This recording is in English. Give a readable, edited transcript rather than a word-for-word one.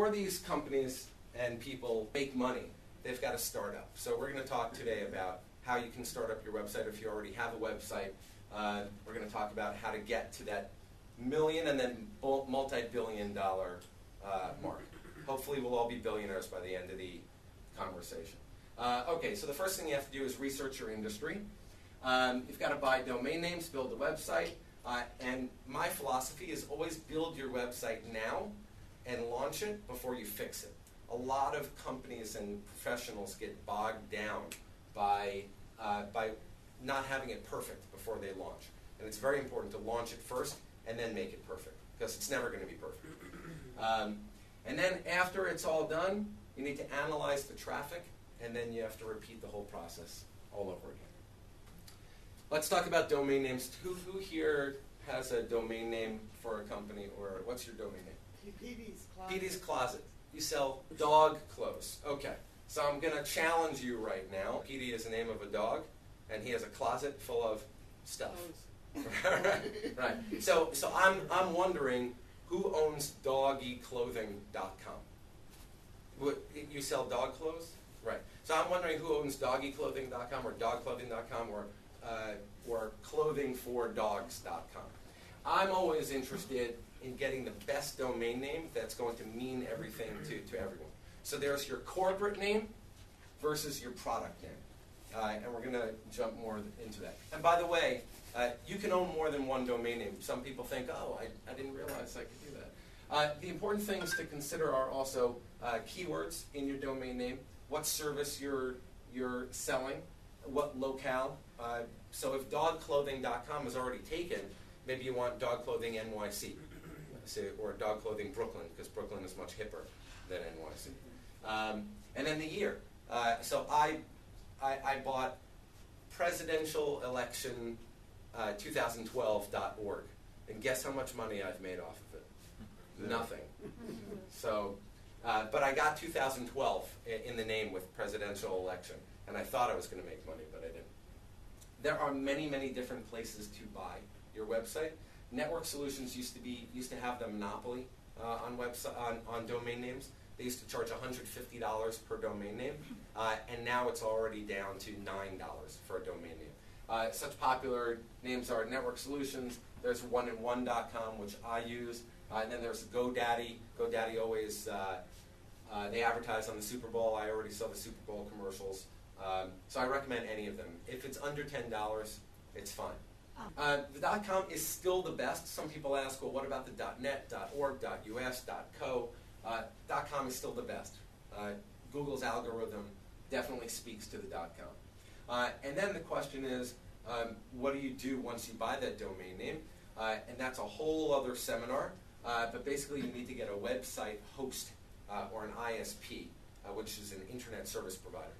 before these companies and people make money, they've got to start up. So we're going to talk today about how you can start up your website if you already have a website. We're going to talk about how to get to that million and then multi-billion dollar mark. Hopefully we'll all be billionaires by the end of the conversation. Okay, so the first thing you have to do is research your industry. You've got to buy domain names, build a website, and my philosophy is always build your website now and launch it before you fix it. A lot of companies and professionals get bogged down by not having it perfect before they launch. And it's very important to launch it first and then make it perfect, because it's never going to be perfect. And then after it's all done, you need to analyze the traffic, and then you have to repeat the whole process all over again. Let's talk about domain names. Who here has a domain name for a company, or what's your domain name? PD's Closet. PD's Closet. You sell dog clothes. Okay. So I'm going to challenge you right now. PD is the name of a dog, and he has a closet full of stuff. Right. So I'm wondering, who owns doggyclothing.com? You sell dog clothes? Right. So I'm wondering who owns doggyclothing.com or dogclothing.com or clothingfordogs.com. I'm always interested in getting the best domain name that's going to mean everything to everyone. So there's your corporate name versus your product name. And we're going to jump more into that. And by the way, you can own more than one domain name. Some people think, oh, I didn't realize I could do that. The important things to consider are also keywords in your domain name, what service you're selling, what locale. So if dogclothing.com is already taken, maybe you want Dog Clothing NYC, or Dog Clothing Brooklyn, because Brooklyn is much hipper than NYC. And then the year. So I bought presidential election 2012.org, and guess how much money I've made off of it? Yeah. Nothing. So, but I got 2012 in the name with presidential election, and I thought I was going to make money, but I didn't. There are many, many different places to buy your website. Network Solutions used to have the monopoly on domain names. They used to charge $150 per domain name, and now it's already down to $9 for a domain name. Such popular names are Network Solutions. There's oneandone.com, which I use, and then there's GoDaddy. GoDaddy always they advertise on the Super Bowl. I already saw the Super Bowl commercials, so I recommend any of them. If it's under $10, it's fine. The .com is still the best. Some people ask, well, what about the .net, .org, .us, .co? .com is still the best. Google's algorithm definitely speaks to the .com. And then the question is, what do you do once you buy that domain name? And that's a whole other seminar. But basically, you need to get a website host or an ISP, which is an internet service provider.